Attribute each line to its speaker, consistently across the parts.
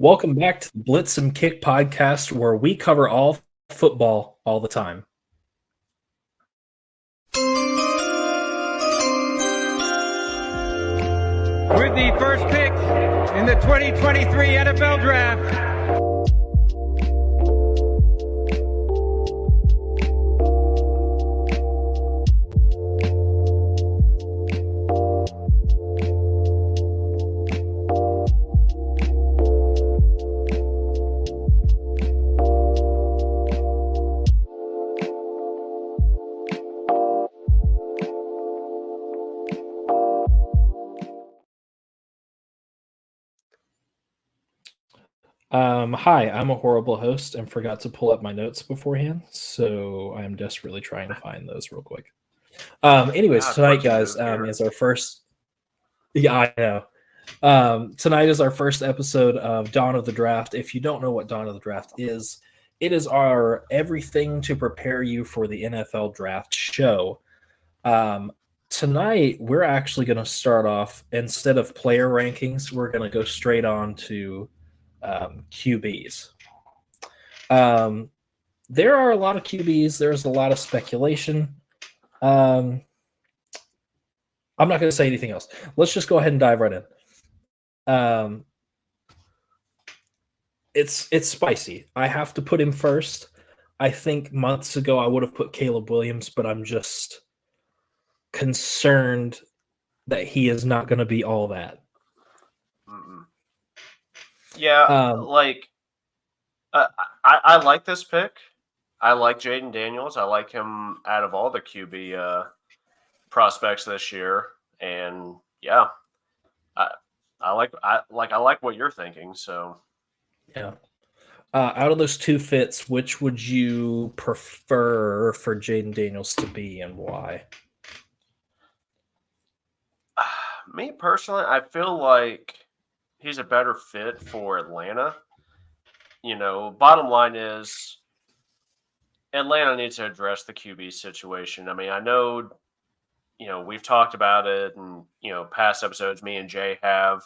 Speaker 1: Welcome back to the Blitz and Kick podcast, where we cover all football all the time.
Speaker 2: With the first pick in the 2023 NFL Draft.
Speaker 1: Hi, I'm a horrible host and forgot to pull up my notes beforehand, so I'm desperately trying to find those real quick. Tonight, guys, is our first. Yeah, I know. Tonight is our first episode of Dawn of the Draft. If you don't know what Dawn of the Draft is, it is our everything to prepare you for the NFL Draft show. Tonight, we're actually going to start off, instead of player rankings, we're going to go straight on to QBs. There are a lot of QBs. There's a lot of speculation. I'm not going to say anything else. Let's just go ahead and dive right in. It's spicy. I have to put him first. I think months ago I would have put Caleb Williams, but I'm just concerned that he is not going to be all that.
Speaker 3: Yeah, I like this pick. I like Jayden Daniels. I like him out of all the QB prospects this year, and yeah, I like what you're thinking. So,
Speaker 1: yeah. Out of those two fits, which would you prefer for Jayden Daniels to be, and why?
Speaker 3: Me personally, I feel like he's a better fit for Atlanta. You know, bottom line is Atlanta needs to address the QB situation. I mean, I know, we've talked about it and, past episodes me and Jay have.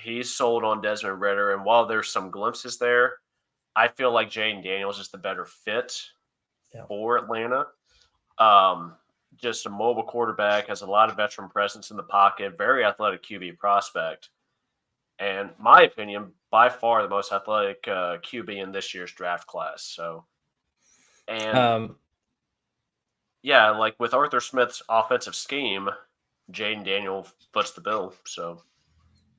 Speaker 3: He's sold on Desmond Ridder, and while there's some glimpses there, I feel like Jayden Daniels is the better fit for Atlanta. Just a mobile quarterback, has a lot of veteran presence in the pocket, very athletic QB prospect. And my opinion, by far the most athletic QB in this year's draft class. So, and like with Arthur Smith's offensive scheme, Jayden Daniels foots the bill. So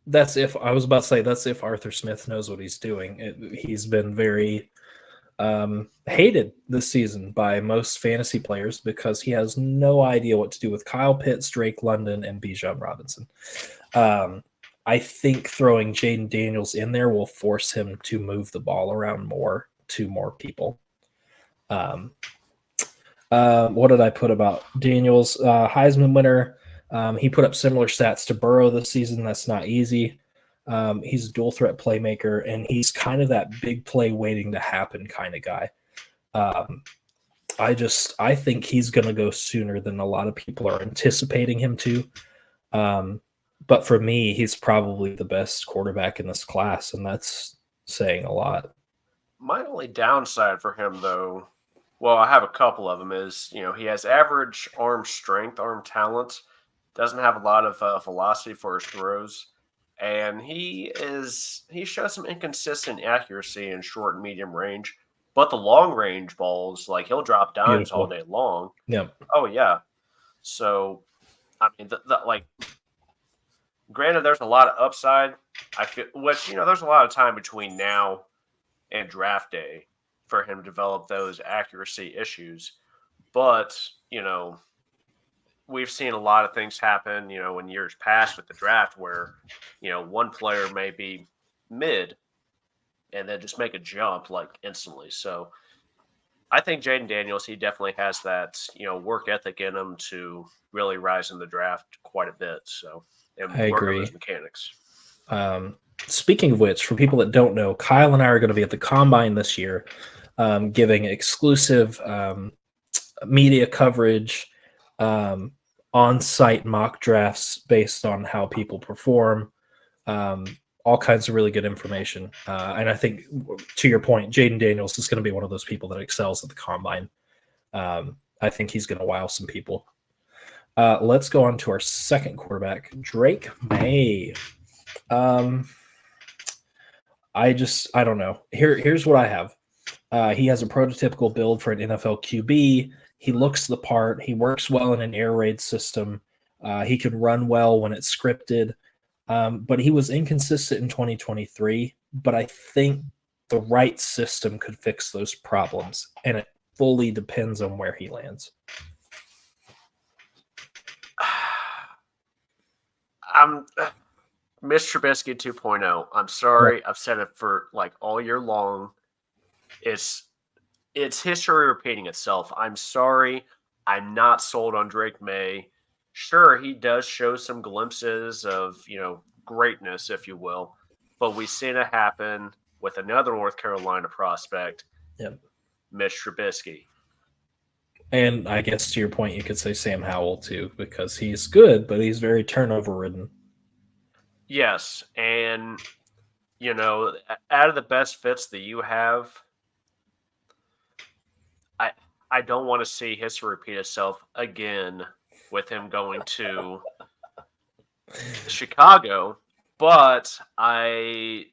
Speaker 1: that's if Arthur Smith knows what he's doing. He's been very hated this season by most fantasy players because he has no idea what to do with Kyle Pitts, Drake London, and Bijan Robinson. I think throwing Jayden Daniels in there will force him to move the ball around more to more people. What did I put about Daniels? Heisman winner. He put up similar stats to Burrow this season. That's not easy. He's a dual threat playmaker, and he's kind of that big play waiting to happen kind of guy. I think he's going to go sooner than a lot of people are anticipating him to. But for me, he's probably the best quarterback in this class, and that's saying a lot.
Speaker 3: My only downside for him, though, well, I have a couple of them, is, he has average arm strength, arm talent, doesn't have a lot of velocity for his throws, and he shows some inconsistent accuracy in short and medium range, but the long range balls, like, he'll drop dimes all day long.
Speaker 1: Yep.
Speaker 3: Oh, yeah. So, I mean, granted, there's a lot of upside. I feel, there's a lot of time between now and draft day for him to develop those accuracy issues. But, we've seen a lot of things happen, in years past with the draft where, one player may be mid and then just make a jump like instantly. So I think Jayden Daniels, he definitely has that, work ethic in him to really rise in the draft quite a bit. So.
Speaker 1: I agree.
Speaker 3: Those mechanics.
Speaker 1: Speaking of which, for people that don't know, Kyle and I are going to be at the Combine this year, giving exclusive media coverage, on-site mock drafts based on how people perform, all kinds of really good information. And I think, to your point, Jaden Daniels is going to be one of those people that excels at the combine. I think he's going to wow some people. Let's go on to our second quarterback, Drake May. I don't know. Here's what I have. He has a prototypical build for an NFL QB. He looks the part. He works well in an air raid system. He can run well when it's scripted. But he was inconsistent in 2023. But I think the right system could fix those problems. And it fully depends on where he lands.
Speaker 3: I'm Mitch Trubisky 2.0. I'm sorry. I've said it for like all year long. It's history repeating itself. I'm sorry. I'm not sold on Drake May. Sure, he does show some glimpses of, greatness, if you will. But we've seen it happen with another North Carolina prospect, Mitch Trubisky.
Speaker 1: And I guess to your point, you could say Sam Howell too, because he's good, but he's very turnover ridden.
Speaker 3: Yes. And, out of the best fits that you have, I don't want to see history repeat itself again with him going to Chicago, but I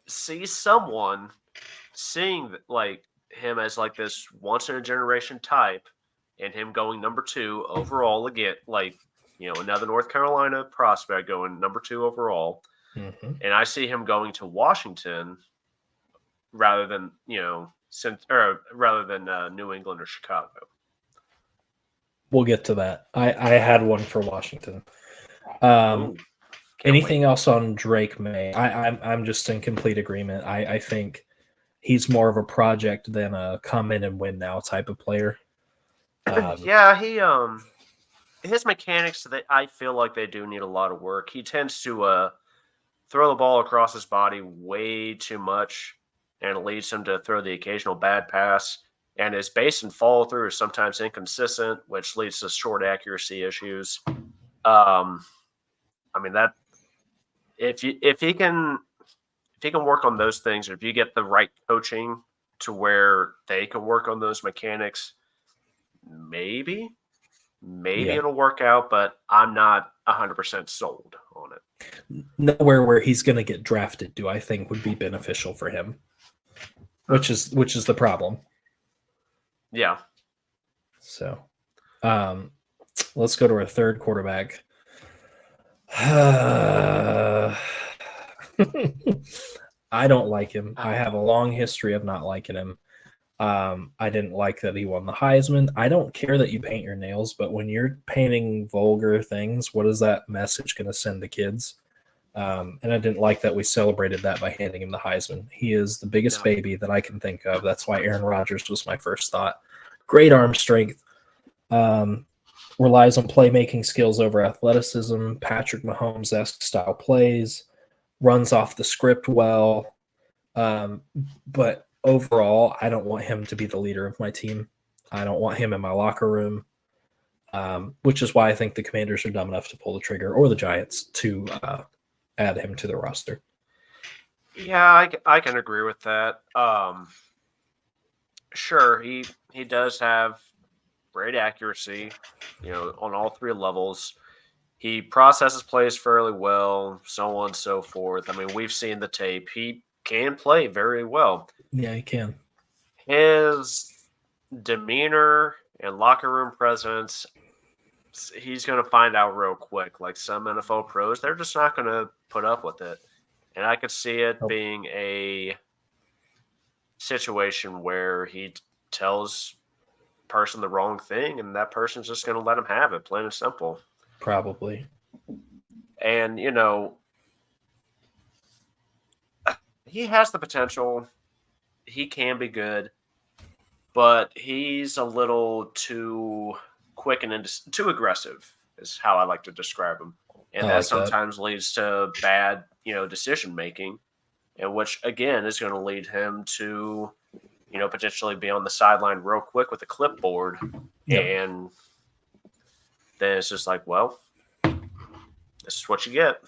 Speaker 3: see someone seeing like him as like this once in a generation type and him going number 2 overall again, like, another North Carolina prospect going number 2 overall.
Speaker 1: Mm-hmm.
Speaker 3: And I see him going to Washington rather than, rather than New England or Chicago.
Speaker 1: We'll get to that. I had one for Washington. Anything else on Drake May? I'm just in complete agreement. I think he's more of a project than a come in and win now type of player.
Speaker 3: Yeah, his mechanics, I feel like they do need a lot of work. He tends to throw the ball across his body way too much, and it leads him to throw the occasional bad pass. And his base and follow through is sometimes inconsistent, which leads to short accuracy issues. That if he can work on those things, or if you get the right coaching to where they can work on those mechanics, maybe it'll work out. But I'm not 100% sold on it.
Speaker 1: Nowhere where he's going to get drafted, do I think would be beneficial for him, which is the problem.
Speaker 3: Yeah.
Speaker 1: So, let's go to our third quarterback. I don't like him. I have a long history of not liking him. I didn't like that he won the Heisman. I don't care that you paint your nails, but when you're painting vulgar things, what is that message going to send to kids? And I didn't like that we celebrated that by handing him the Heisman. He is the biggest baby that I can think of. That's why Aaron Rodgers was my first thought. Great arm strength. Relies on playmaking skills over athleticism. Patrick Mahomes-esque style plays. Runs off the script well. But overall, I don't want him to be the leader of my team. I don't want him in my locker room. Which is why I think the Commanders are dumb enough to pull the trigger, or the Giants, to add him to the roster.
Speaker 3: Yeah, I can agree with that. Sure, he does have great accuracy, on all 3 levels. He processes plays fairly well, so on and so forth. We've seen the tape. He can play very well.
Speaker 1: Yeah, he can.
Speaker 3: His demeanor and locker room presence, he's going to find out real quick. Like some NFL pros, they're just not going to put up with it. And I could see it being a situation where he tells person the wrong thing, and that person's just going to let him have it, plain and simple.
Speaker 1: Probably.
Speaker 3: And, he has the potential. He can be good, but he's a little too quick and too aggressive is how I like to describe him. And that sometimes leads to bad, decision making, and which again is going to lead him to, potentially be on the sideline real quick with a clipboard. Yep. And then it's just like, well, this is what you get.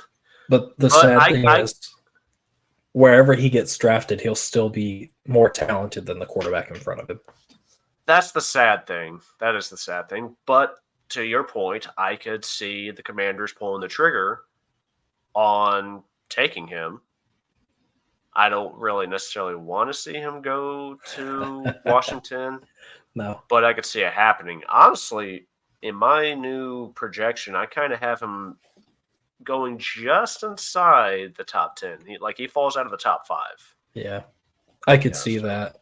Speaker 1: But the sad thing is, wherever he gets drafted, he'll still be more talented than the quarterback in front of him.
Speaker 3: That's the sad thing. That is the sad thing. But to your point, I could see the Commanders pulling the trigger on taking him. I don't really necessarily want to see him go to Washington,
Speaker 1: No.
Speaker 3: but I could see it happening. Honestly, in my new projection, I kind of have him going just inside the top 10. He falls out of the top 5.
Speaker 1: Yeah, I could
Speaker 3: Yeah,
Speaker 1: see
Speaker 3: so-
Speaker 1: that.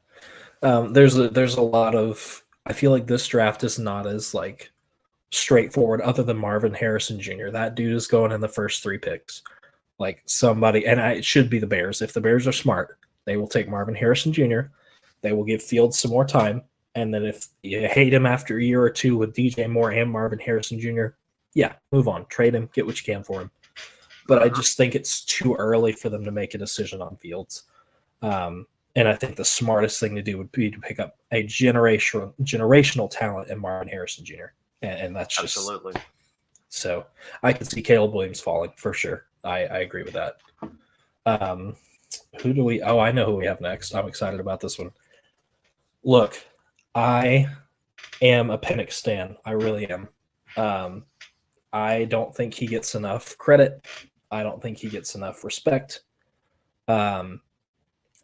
Speaker 1: There's a lot of, I feel like this draft is not as like straightforward other than Marvin Harrison Jr. That dude is going in the first 3 picks. Like somebody, and it should be the Bears. If the Bears are smart, they will take Marvin Harrison Jr. They will give Fields some more time. And then if you hate him after a year or 2 with DJ Moore and Marvin Harrison Jr., yeah, move on. Trade him. Get what you can for him. But I just think it's too early for them to make a decision on Fields. And I think the smartest thing to do would be to pick up a generational talent in Marvin Harrison Jr. And that's just
Speaker 3: Absolutely.
Speaker 1: so. I could see Caleb Williams falling for sure. I agree with that. Who do we? Oh, I know who we have next. I'm excited about this one. Look, I am a Penix stan. I really am. I don't think he gets enough credit. I don't think he gets enough respect. And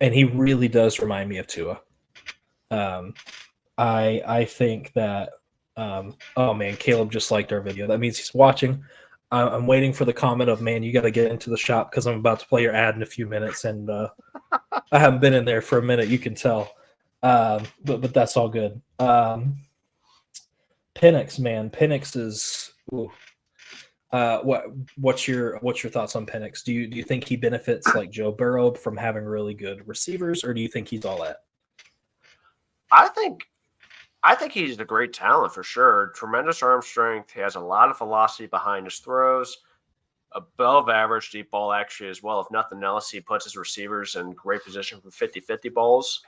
Speaker 1: he really does remind me of Tua. I think that oh man, Caleb just liked our video. That means he's watching. I'm waiting for the comment of, man, you got to get into the shop because I'm about to play your ad in a few minutes, and I haven't been in there for a minute. You can tell, but that's all good. Penix, man, Penix is. Ooh. What's your thoughts on Penix? Do you think he benefits like Joe Burrow from having really good receivers, or do you think he's all that?
Speaker 3: I think he's a great talent for sure. Tremendous arm strength. He has a lot of velocity behind his throws. Above average deep ball actually as well. If nothing else, he puts his receivers in great position for 50-50 balls.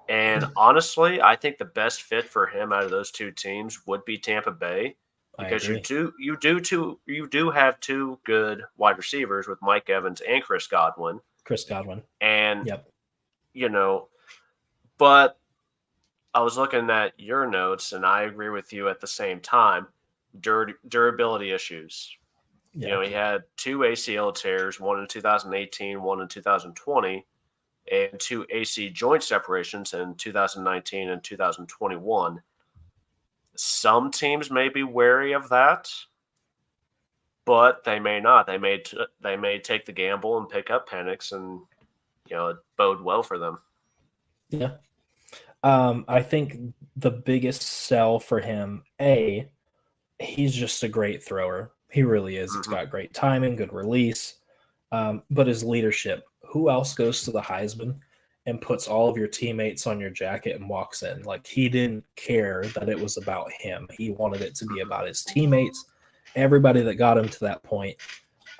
Speaker 3: And honestly, I think the best fit for him out of those 2 teams would be Tampa Bay. Because you do have 2 good wide receivers with Mike Evans and Chris Godwin. And
Speaker 1: yep.
Speaker 3: But I was looking at your notes, and I agree with you at the same time. Durability issues.
Speaker 1: Yep.
Speaker 3: He had 2 ACL tears, one in 2018, one in 2020, and 2 AC joint separations in 2019 and 2021. Some teams may be wary of that, but they may not. They may take the gamble and pick up Penix, and it bode well for them.
Speaker 1: Yeah. I think the biggest sell for him, he's just a great thrower. He really is. He's got great timing, good release, but his leadership. Who else goes to the Heisman and puts all of your teammates on your jacket and walks in? Like, he didn't care that it was about him. He wanted it to be about his teammates, everybody that got him to that point.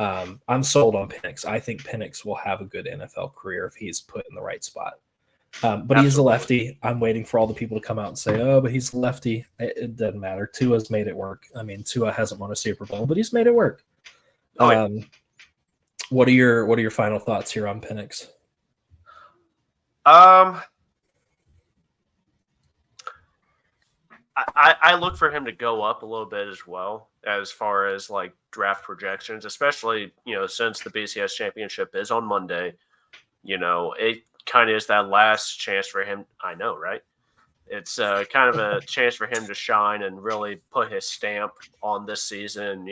Speaker 1: I'm sold on Penix. I think Penix will have a good NFL career if he's put in the right spot. But he's a lefty. I'm waiting for all the people to come out and say, oh, but he's a lefty. It doesn't matter. Tua's made it work. I mean, Tua hasn't won a Super Bowl, but he's made it work. What are your final thoughts here on Penix?
Speaker 3: I look for him to go up a little bit as well, as far as like draft projections, especially, since the BCS championship is on Monday. It kind of is that last chance for him. I know, right? It's kind of a chance for him to shine and really put his stamp on this season,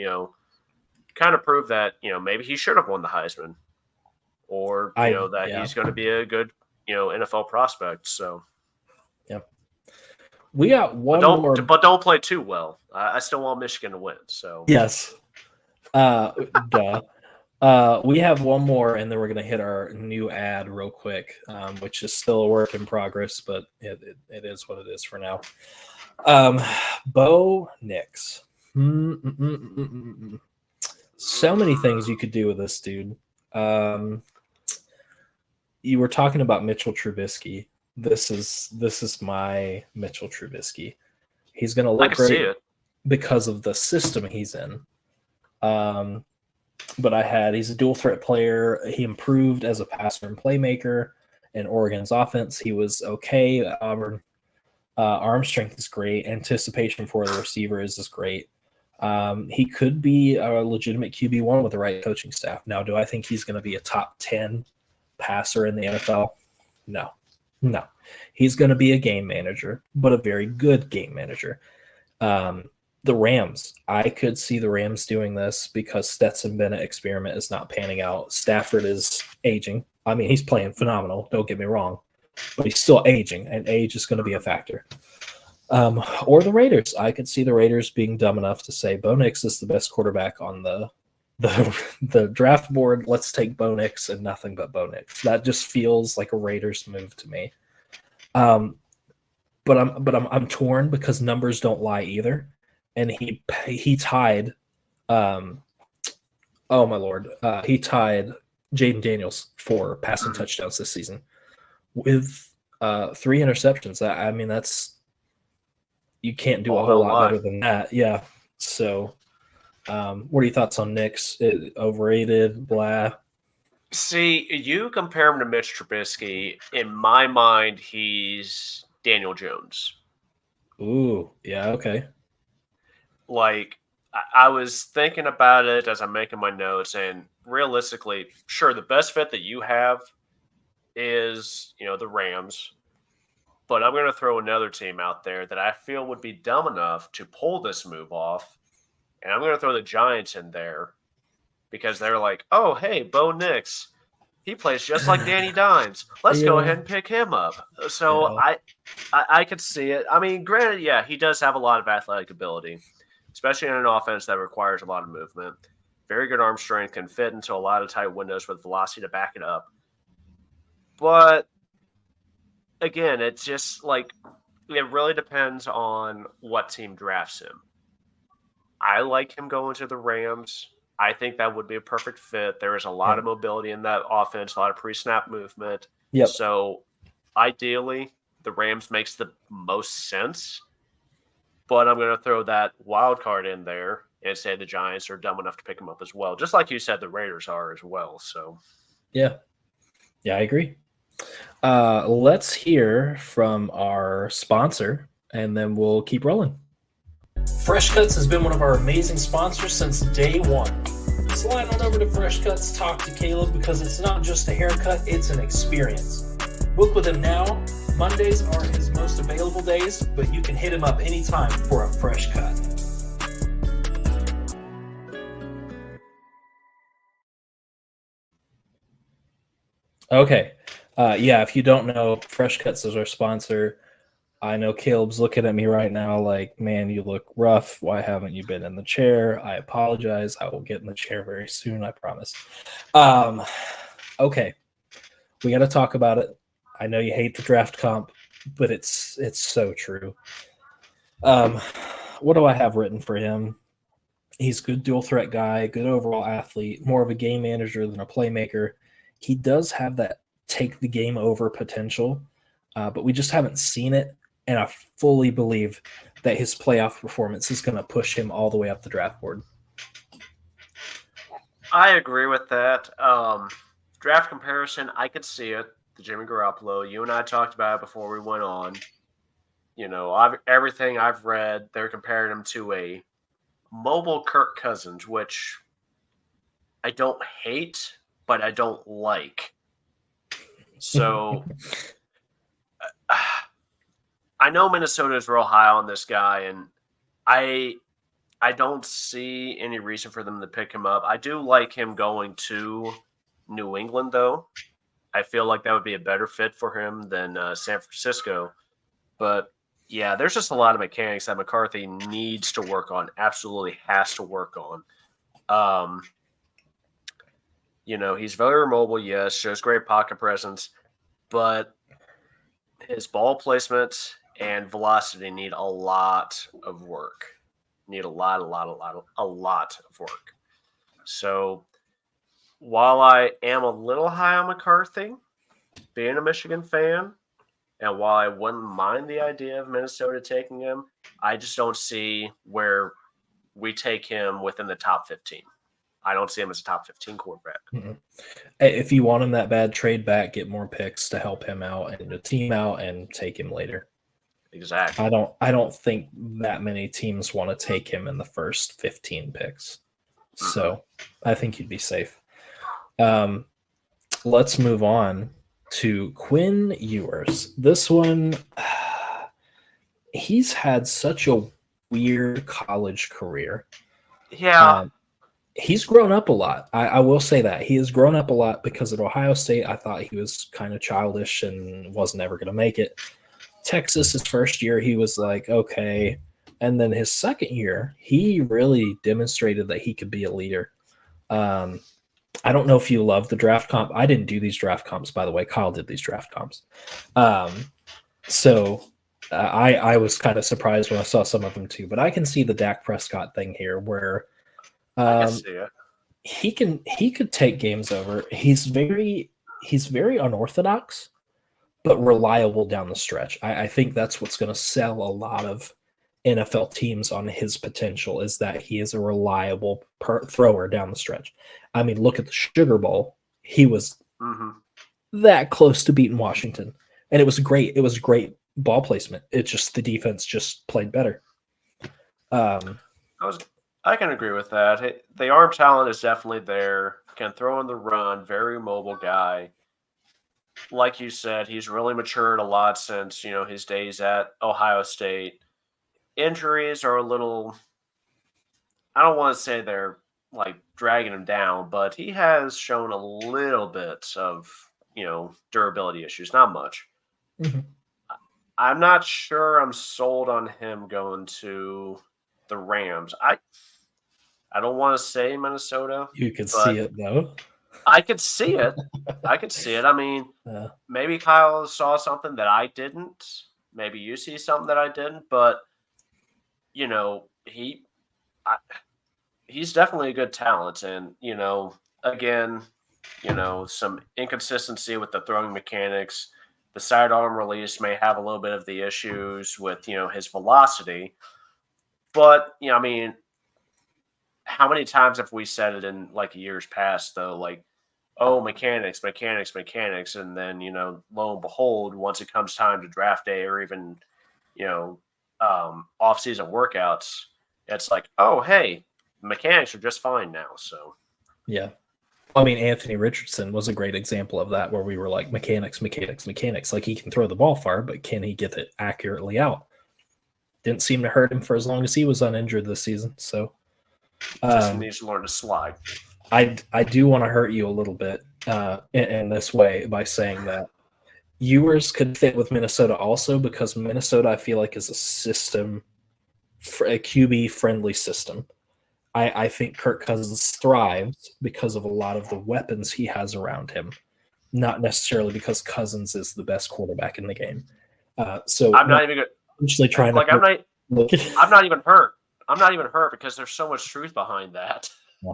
Speaker 3: kind of prove that, maybe he should have won the Heisman, or, he's going to be a good, NFL prospect. So,
Speaker 1: yep. We got one more.
Speaker 3: But don't play too well. I still want Michigan to win. So,
Speaker 1: yes. Duh. We have one more, and then we're going to hit our new ad real quick, which is still a work in progress, but it is what it is for now. Bo Nix. So many things you could do with this dude. You were talking about Mitchell Trubisky. This is my Mitchell Trubisky. He's going to look great because of the system he's in. but he's a dual threat player. He improved as a passer and playmaker in Oregon's offense. He was okay at Auburn. Arm strength is great. Anticipation for the receiver is great. He could be a legitimate QB1 with the right coaching staff. Now, do I think he's going to be a top 10 passer in the NFL? No. He's going to be a game manager, but a very good game manager. The Rams, I could see the Rams doing this because Stetson Bennett experiment is not panning out. Stafford is aging. I mean, he's playing phenomenal. Don't get me wrong, but he's still aging, and age is going to be a factor. Or the Raiders. I could see the Raiders being dumb enough to say Bo Nix is the best quarterback on the draft board. Let's take Bo Nix and nothing but Bo Nix. That just feels like a Raiders move to me. But I'm torn because numbers don't lie either. And he tied oh my lord. He tied Jaden Daniels for passing touchdowns this season with 3 interceptions. I mean, you can't do a whole lot better than that. Yeah. So, what are your thoughts on Nix? Overrated, blah.
Speaker 3: See, you compare him to Mitch Trubisky. In my mind, he's Daniel Jones.
Speaker 1: Ooh, yeah, okay.
Speaker 3: Like, I was thinking about it as I'm making my notes, and realistically, sure, the best fit that you have is, the Rams. But I'm going to throw another team out there that I feel would be dumb enough to pull this move off. And I'm going to throw the Giants in there because they're like, oh, hey, Bo Nix. He plays just like Danny Dimes. Let's go ahead and pick him up. So I could see it. I mean, granted, yeah, he does have a lot of athletic ability, especially in an offense that requires a lot of movement. Very good arm strength, can fit into a lot of tight windows with velocity to back it up. But again, it's just like it really depends on what team drafts him. I like him going to the Rams. I think that would be a perfect fit. There is a lot of mobility in that offense, a lot of pre-snap movement.
Speaker 1: Yep.
Speaker 3: So ideally, the Rams makes the most sense. But I'm going to throw that wild card in there and say the Giants are dumb enough to pick him up as well. Just like you said, the Raiders are as well. So
Speaker 1: yeah, I agree. Let's hear from our sponsor, and then we'll keep rolling. Fresh Cuts has been one of our amazing sponsors since day one. Slide on over to Fresh Cuts, talk to Caleb, because it's not just a haircut, it's an experience. Book with him now. Mondays are his most available days, but you can hit him up anytime for a fresh cut. Okay. If you don't know, Fresh Cuts is our sponsor. I know Caleb's looking at me right now like, man, you look rough. Why haven't you been in the chair? I apologize. I will get in the chair very soon, I promise. Okay. We got to talk about it. I know you hate the draft comp, but it's so true. What do I have written for him? He's a good dual threat guy, good overall athlete, more of a game manager than a playmaker. He does have that take the game over potential, but we just haven't seen it. And I fully believe that his playoff performance is going to push him all the way up the draft board.
Speaker 3: I agree with that. Draft comparison, I could see it. The Jimmy Garoppolo. You and I talked about it before we went on. Everything I've read, they're comparing him to a mobile Kirk Cousins, which I don't hate, but I don't like. So I know Minnesota is real high on this guy, and I don't see any reason for them to pick him up. I do like him going to New England, though. I feel like that would be a better fit for him than San Francisco. But, yeah, there's just a lot of mechanics that McCarthy needs to work on, absolutely has to work on. He's very mobile, yes, shows great pocket presence, but his ball placement and velocity need a lot of work. Need a lot of work. So while I am a little high on McCarthy, being a Michigan fan, and while I wouldn't mind the idea of Minnesota taking him, I just don't see where we take him within the top 15. I don't see him as a top 15 quarterback.
Speaker 1: Mhm. If you want him that bad, trade back, get more picks to help him out and the team out, and take him later.
Speaker 3: Exactly.
Speaker 1: I don't think that many teams want to take him in the first 15 picks. So I think you'd be safe. Let's move on to Quinn Ewers. This one, he's had such a weird college career.
Speaker 3: Yeah.
Speaker 1: He's grown up a lot. I will say that. He has grown up a lot because at Ohio State, I thought he was kind of childish and wasn't ever going to make it. Texas, his first year, he was like, okay. And then his second year, he really demonstrated that he could be a leader. I don't know if you love the draft comp. I didn't do these draft comps, by the way. Kyle did these draft comps. So I was kind of surprised when I saw some of them too. But I can see the Dak Prescott thing here where
Speaker 3: I can see it.
Speaker 1: he could take games over. He's very unorthodox, but reliable down the stretch. I think that's what's going to sell a lot of NFL teams on his potential, is that he is a reliable thrower down the stretch. I mean, look at the Sugar Bowl. He was that close to beating Washington, and it was great. It was great ball placement. It's just the defense just played better.
Speaker 3: I can agree with that. The arm talent is definitely there. Can throw in the run. Very mobile guy. Like you said, he's really matured a lot since his days at Ohio State. Injuries are a little, I don't want to say they're like dragging him down, but he has shown a little bit of, durability issues. Not much.
Speaker 1: Mm-hmm.
Speaker 3: I'm not sure I'm sold on him going to the Rams. I don't want to say Minnesota.
Speaker 1: You could see it, though.
Speaker 3: I could see it. I mean, maybe Kyle saw something that I didn't. Maybe you see something that I didn't. But, he's definitely a good talent. And, again, some inconsistency with the throwing mechanics. The sidearm release may have a little bit of the issues with, his velocity. But, I mean, how many times have we said it in like years past, though? Like, oh, mechanics. And then, lo and behold, once it comes time to draft day or even, off-season workouts, it's like, oh, hey, mechanics are just fine now. So,
Speaker 1: yeah. I mean, Anthony Richardson was a great example of that, where we were like, mechanics. Like, he can throw the ball far, but can he get it accurately out? Didn't seem to hurt him for as long as he was uninjured this season. So,
Speaker 3: just needs to learn to slide.
Speaker 1: I do want to hurt you a little bit in this way by saying that Ewers could fit with Minnesota also, because Minnesota, I feel like, is a system, a QB-friendly system. I think Kirk Cousins thrives because of a lot of the weapons he has around him, not necessarily because Cousins is the best quarterback in the game. So
Speaker 3: I'm not even good.
Speaker 1: Actually trying
Speaker 3: like
Speaker 1: to
Speaker 3: I'm not even hurt. I'm not even hurt because there's so much truth behind that.
Speaker 1: Yeah.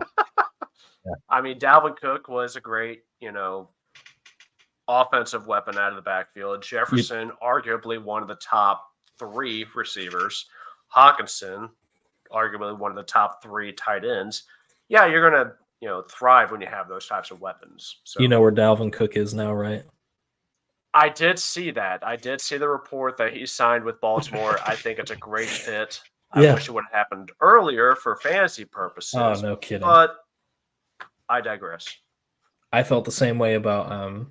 Speaker 1: Yeah.
Speaker 3: I mean, Dalvin Cook was a great, offensive weapon out of the backfield. Jefferson, arguably one of the top 3 receivers. Hawkinson, arguably one of the top 3 tight ends. Yeah, you're gonna, thrive when you have those types of weapons. So
Speaker 1: you know where Dalvin Cook is now, right?
Speaker 3: I did see that. I did see the report that he signed with Baltimore. I think it's a great fit. I wish it would have happened earlier for fantasy purposes.
Speaker 1: Oh, no kidding.
Speaker 3: But I digress.
Speaker 1: I felt the same way about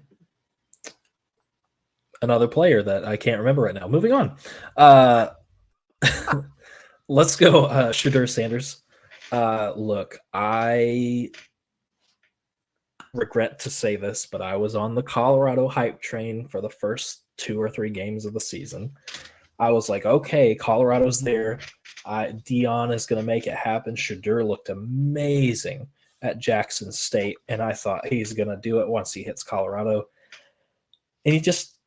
Speaker 1: another player that I can't remember right now. Moving on. Let's go Shedeur Sanders. Look, I regret to say this, but I was on the Colorado hype train for the first 2 or 3 games of the season. I was like, okay, Colorado's there. Dion is going to make it happen. Shedeur looked amazing at Jackson State, and I thought he's going to do it once he hits Colorado. And he just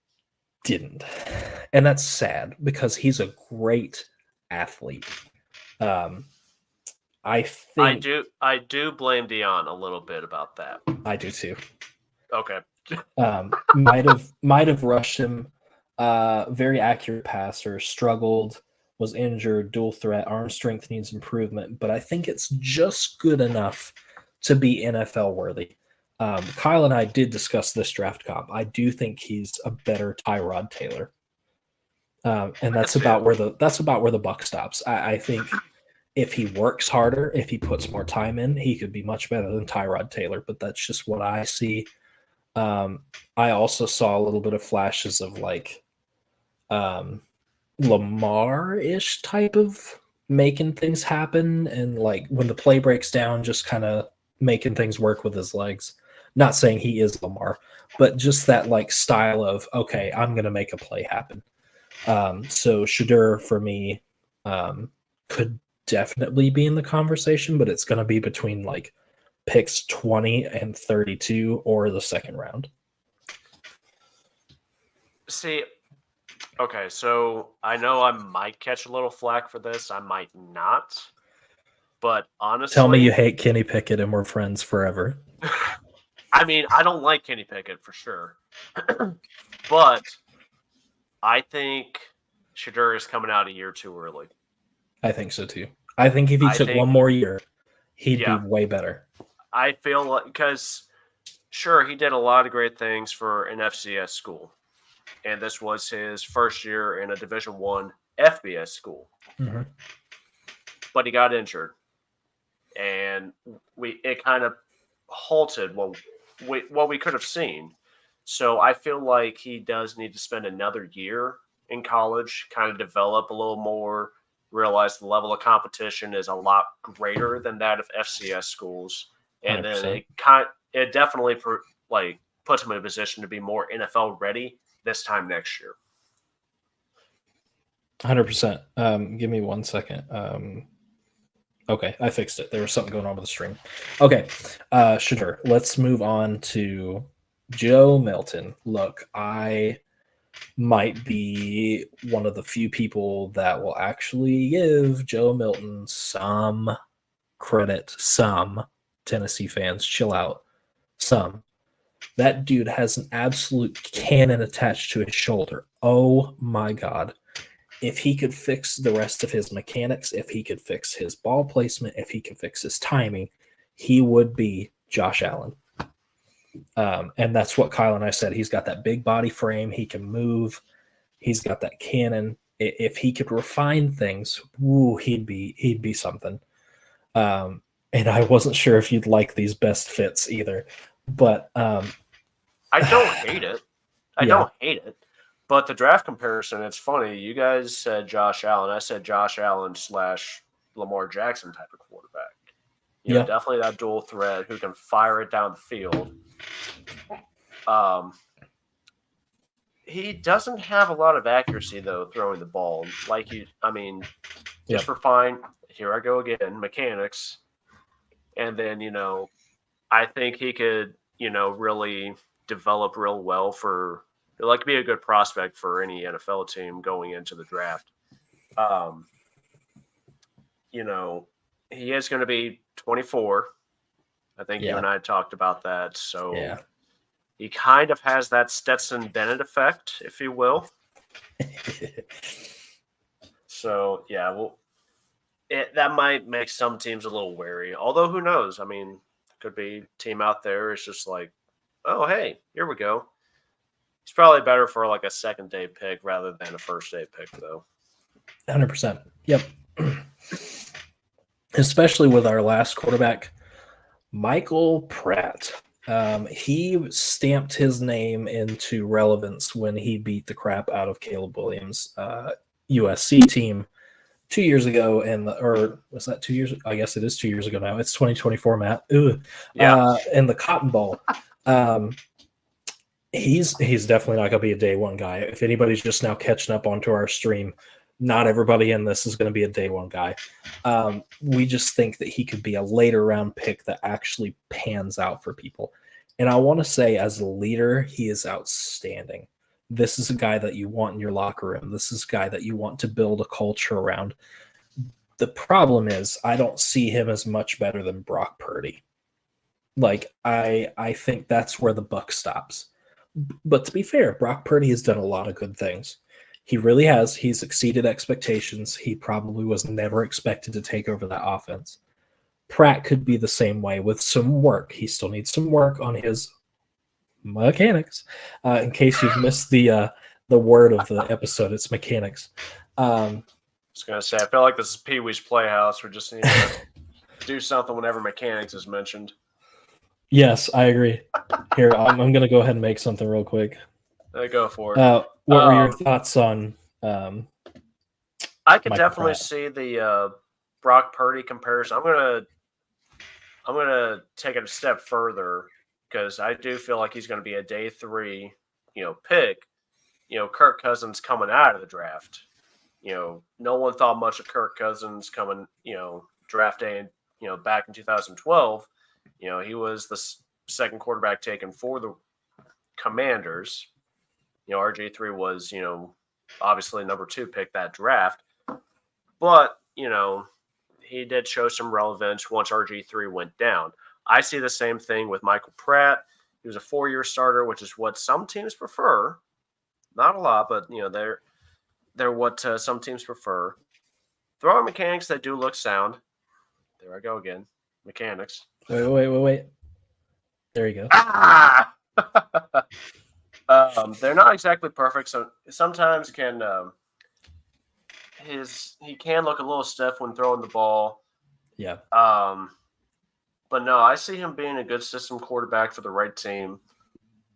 Speaker 1: didn't. And that's sad because he's a great athlete. I
Speaker 3: do blame Dion a little bit about that.
Speaker 1: I do too.
Speaker 3: Okay.
Speaker 1: Might have rushed him. Very accurate passer, struggled, was injured, dual threat, arm strength needs improvement, but I think it's just good enough to be NFL worthy. Kyle and I did discuss this draft comp. I do think he's a better Tyrod Taylor. And that's about where the buck stops. I think if he works harder, if he puts more time in, he could be much better than Tyrod Taylor. But that's just what I see. I also saw a little bit of flashes of like Lamar-ish type of making things happen, and like when the play breaks down, just kind of making things work with his legs. Not saying he is Lamar, but just that like style of, okay, I'm going to make a play happen. So Shedeur for me could definitely be in the conversation, but it's going to be between like picks 20 and 32 or the second round.
Speaker 3: See, okay, so I know I might catch a little flack for this. I might not. But honestly,
Speaker 1: tell me you hate Kenny Pickett and we're friends forever.
Speaker 3: I mean, I don't like Kenny Pickett for sure. But I think Shedeur is coming out a year too early.
Speaker 1: I think so too. I think if he took one more year, he'd be way better.
Speaker 3: I feel like, because sure, he did a lot of great things for an FCS school. And this was his first year in a Division I FBS school.
Speaker 1: Mm-hmm.
Speaker 3: But he got injured. And it kind of halted what we could have seen. So I feel like he does need to spend another year in college, kind of develop a little more, realize the level of competition is a lot greater than that of FCS schools. And 100%. Then it definitely puts him in a position to be more NFL ready this time next year.
Speaker 1: 100%. Give me 1 second. Okay, I fixed it. There was something going on with the stream. Okay, Shedeur. Let's move on to Joe Milton. Look, I might be one of the few people that will actually give Joe Milton some credit. Some Tennessee fans, chill out. Some. That dude has an absolute cannon attached to his shoulder. Oh my God. If he could fix the rest of his mechanics, if he could fix his ball placement, if he could fix his timing, he would be Josh Allen. And that's what Kyle and I said. He's got that big body frame. He can move. He's got that cannon. If he could refine things, he'd be something. And I wasn't sure if you'd like these best fits either. But
Speaker 3: I don't hate it. I don't hate it. But the draft comparison, it's funny. You guys said Josh Allen. I said Josh Allen / Lamar Jackson type of quarterback. You know, definitely that dual threat who can fire it down the field. He doesn't have a lot of accuracy, though, throwing the ball. Just for fine, here I go again, mechanics. And then, I think he could, really develop real well be a good prospect for any NFL team going into the draft. He is going to be 24. I think you and I talked about that. So he kind of has that Stetson Bennett effect, if you will. So, that might make some teams a little wary. Although, who knows? I mean, could be a team out there. It's just like, oh, hey, here we go. It's probably better for like a second-day pick rather than a first-day pick, though.
Speaker 1: 100%. Yep. Especially with our last quarterback, Michael Pratt. He stamped his name into relevance when he beat the crap out of Caleb Williams' USC team 2 years ago. Or was that 2 years? I guess it is 2 years ago now. It's 2024, Matt. In the Cotton Bowl. He's definitely not going to be a day one guy. If anybody's just now catching up onto our stream, not everybody in this is going to be a day one guy. We just think that he could be a later round pick that actually pans out for people. And I want to say, as a leader, he is outstanding. This is a guy that you want in your locker room. This is a guy that you want to build a culture around. The problem is I don't see him as much better than Brock Purdy. I think that's where the buck stops. But to be fair, Brock Purdy has done a lot of good things. He really has. He's exceeded expectations. He probably was never expected to take over that offense. Pratt could be the same way with some work. He still needs some work on his mechanics. In case you've missed the word of the episode, it's mechanics.
Speaker 3: I was going to say, I feel like this is Pee Wee's Playhouse. We just need to do something whenever mechanics is mentioned.
Speaker 1: Yes, I agree. Here, I'm going to go ahead and make something real quick.
Speaker 3: Go for it.
Speaker 1: What were your thoughts on
Speaker 3: I could
Speaker 1: Michael
Speaker 3: definitely
Speaker 1: Pratt?
Speaker 3: see the Brock Purdy comparison. I'm gonna take it a step further because I do feel like he's going to be a day 3, pick. Kirk Cousins coming out of the draft. No one thought much of Kirk Cousins coming, draft day, back in 2012. He was the second quarterback taken for the Commanders. RG3 was, obviously number 2 pick that draft. But, he did show some relevance once RG3 went down. I see the same thing with Michael Pratt. He was a 4-year starter, which is what some teams prefer. Not a lot, but, they're what some teams prefer. Throwing mechanics that do look sound. There I go again. Mechanics.
Speaker 1: Wait. There you go.
Speaker 3: Ah! They're not exactly perfect. So sometimes he can look a little stiff when throwing the ball.
Speaker 1: Yeah.
Speaker 3: But no, I see him being a good system quarterback for the right team.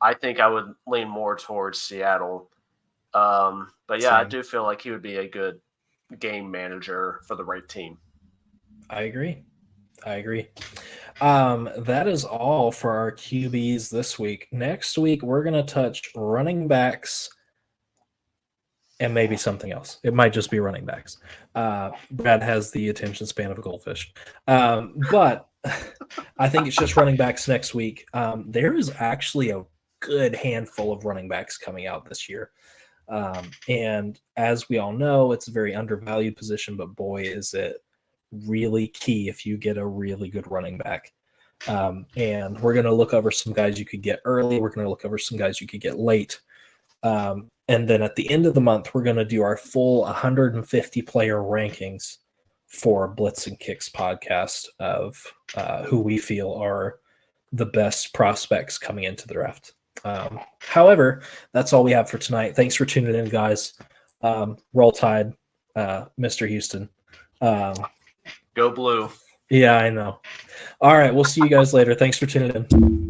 Speaker 3: I think I would lean more towards Seattle. But yeah, I do feel like he would be a good game manager for the right team.
Speaker 1: I agree. That is all for our QBs this week. Next week, we're going to touch running backs and maybe something else. It might just be running backs. Brad has the attention span of a goldfish. But I think it's just running backs next week. There is actually a good handful of running backs coming out this year. And as we all know, it's a very undervalued position, but boy, is it really key if you get a really good running back. And we're going to look over some guys you could get early. We're going to look over some guys you could get late. And then at the end of the month, we're going to do our full 150 player rankings for Blitz and Kicks podcast of who we feel are the best prospects coming into the draft. However, that's all we have for tonight. Thanks for tuning in, guys. Roll Tide, Mr. Houston.
Speaker 3: Go Blue.
Speaker 1: Yeah, I know. All right, we'll see you guys later. Thanks for tuning in.